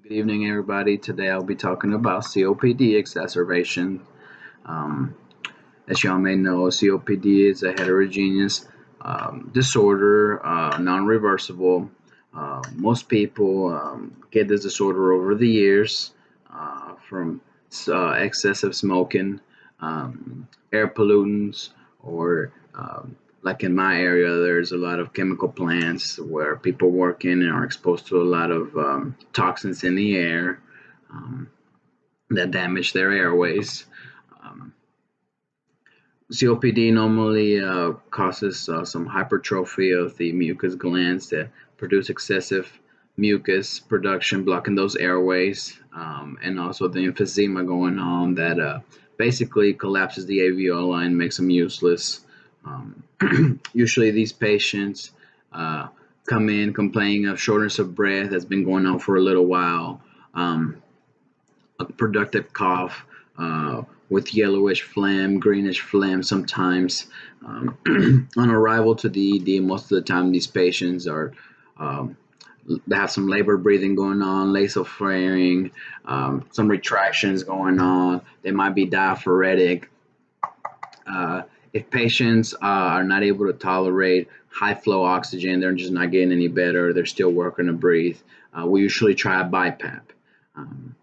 Good evening, everybody. Today I'll be talking about COPD exacerbation. Um, as y'all may know, COPD is a heterogeneous disorder, non-reversible. Most people get this disorder over the years from excessive smoking, air pollutants, or like in my area, there's a lot of chemical plants where people work in and are exposed to a lot of toxins in the air um, that damage their airways. Um, COPD normally causes some hypertrophy of the mucus glands that produce excessive mucus production, blocking those airways, and also the emphysema going on that basically collapses the alveoli and makes them useless. Um, Usually, these patients uh, come in complaining of shortness of breath that's been going on for a little while. A productive cough with yellowish phlegm, greenish phlegm sometimes. On arrival to the ED, most of the time these patients are um, they have some labored breathing going on, nasal flaring, some retractions going on. They might be diaphoretic. Uh, if patients are not able to tolerate high flow oxygen, they're just not getting any better. They're still working to breathe. We usually try a BiPAP. Um,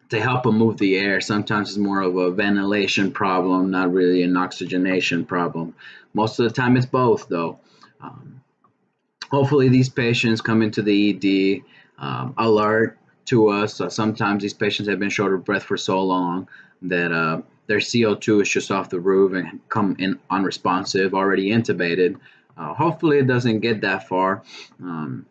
to help them move the air. Sometimes it's more of a ventilation problem, not really an oxygenation problem. Most of the time, it's both, though. Um, Hopefully, these patients come into the ED alert to us. Sometimes these patients have been short of breath for so long that their CO2 is just off the roof and come in unresponsive, already intubated. Hopefully, it doesn't get that far. Um,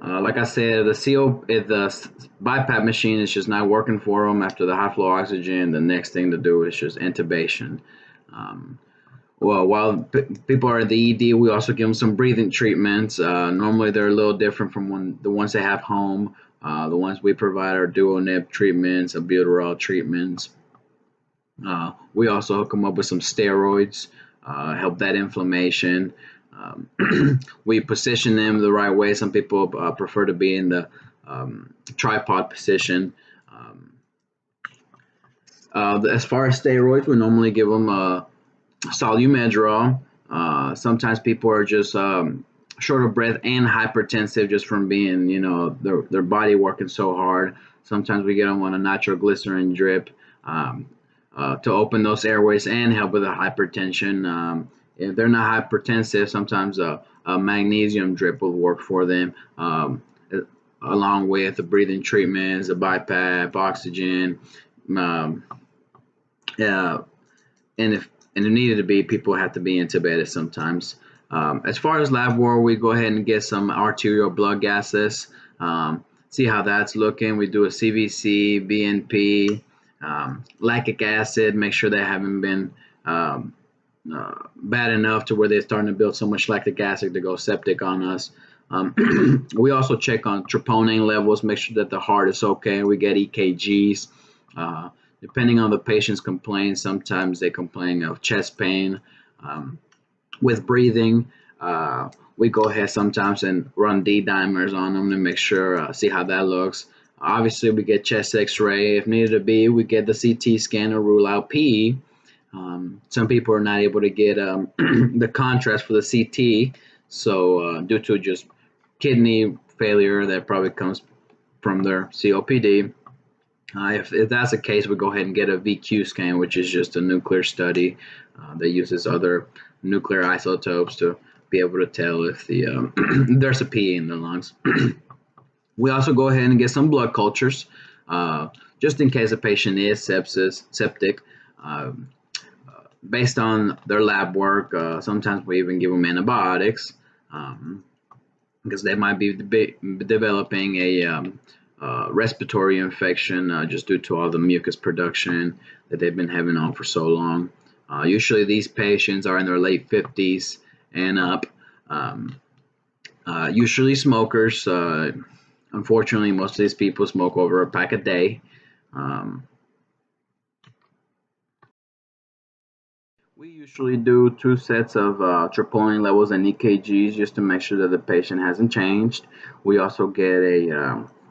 like I said, the BiPAP machine is just not working for them after the high flow oxygen. The next thing to do is just intubation. Um, well, while people are at the ED, we also give them some breathing treatments. Normally, they're a little different from the ones they have home. The ones we provide are dual nib treatments, albuterol treatments. We also hook them up with some steroids, help that inflammation. We position them the right way. Some people prefer to be in the tripod position. Um, as far as steroids, we normally give them Solumedrol. Sometimes people are just short of breath and hypertensive just from being, their body working so hard. Sometimes we get them on a nitroglycerin drip um, to open those airways and help with the hypertension. If they're not hypertensive, sometimes a magnesium drip will work for them, along with the breathing treatments, the BiPAP, oxygen. Um, uh, and if needed to be, people have to be intubated sometimes. As far as lab work, we go ahead and get some arterial blood gases, see how that's looking. We do a CVC, BNP, lactic acid, make sure they haven't been bad enough to where they're starting to build so much lactic acid to go septic on us. We also check on troponin levels, make sure that the heart is okay. We get EKGs. Uh, Depending on the patient's complaints, sometimes they complain of chest pain with breathing. We go ahead sometimes and run D-dimers on them to make sure, see how that looks. Obviously, we get chest x-ray. If needed to be, we get the CT scan to rule out PE. Some people are not able to get the contrast for the CT, so due to just kidney failure that probably comes from their COPD. If that's the case, we go ahead and get a VQ scan, which is just a nuclear study that uses other nuclear isotopes to be able to tell if there's a PE in the lungs. We also go ahead and get some blood cultures, just in case a patient is septic. Uh, Based on their lab work, sometimes we even give them antibiotics because they might be developing a respiratory infection just due to all the mucus production that they've been having on for so long. Usually, these patients are in their late 50s and up. Um, Usually, smokers. Unfortunately, most of these people smoke over a pack a day. Um, We usually do 2 sets of troponin levels and EKGs just to make sure that the patient hasn't changed. We also get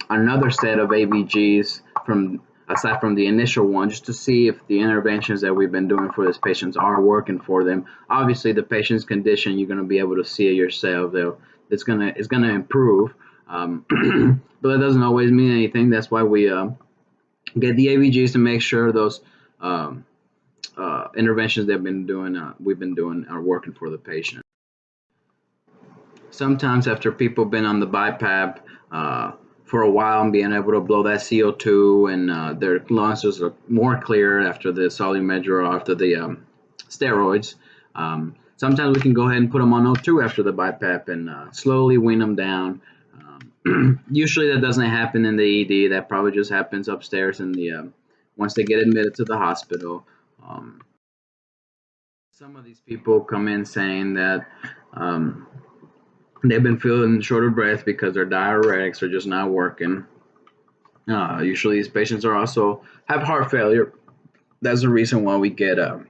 another set of ABGs from aside from the initial one, just to see if the interventions that we've been doing for these patients are working for them. Obviously, the patient's condition, you're going to be able to see it yourself. It's gonna improve, but that doesn't always mean anything. That's why we get the ABGs to make sure those um, interventions we've been doing are working for the patient. Sometimes after people been on the BiPAP for a while and being able to blow that CO2 and their lungs are more clear after the Solumed or after the steroids, sometimes we can go ahead and put them on O2 after the BiPAP and slowly wean them down. Usually that doesn't happen in the ED. That probably just happens upstairs in the once they get admitted to the hospital. Um, some of these people come in saying that they've been feeling short of breath because their diuretics are just not working. Usually these patients are also have heart failure. That's the reason why we get a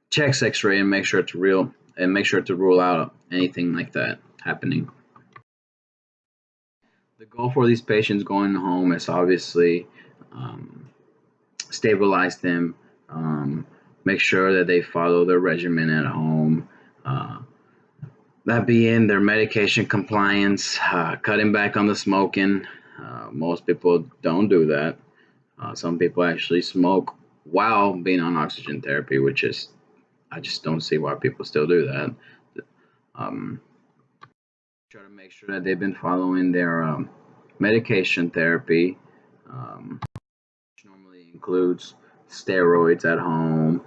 chest X-ray and make sure to rule out anything like that happening. The goal for these patients going home is obviously stabilize them, make sure that they follow their regimen at home. That being their medication compliance, cutting back on the smoking. Most people don't do that. Some people actually smoke while being on oxygen therapy, which is, I just don't see why people still do that. Um, Try to make sure that they've been following their medication therapy, which normally includes steroids at home.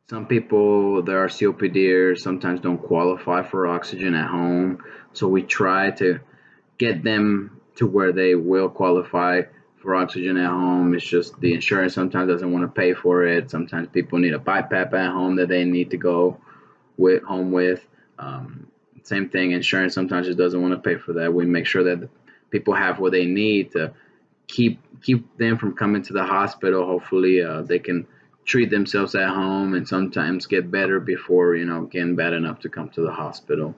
Some people that are COPDers sometimes don't qualify for oxygen at home, so we try to get them to where they will qualify for oxygen at home. It's just the insurance sometimes doesn't want to pay for it. Sometimes people need a BiPAP at home that they need to go home with. Same thing, insurance sometimes just doesn't want to pay for that. We make sure that people have what they need to keep them from coming to the hospital. Hopefully, they can treat themselves at home and sometimes get better before getting bad enough to come to the hospital.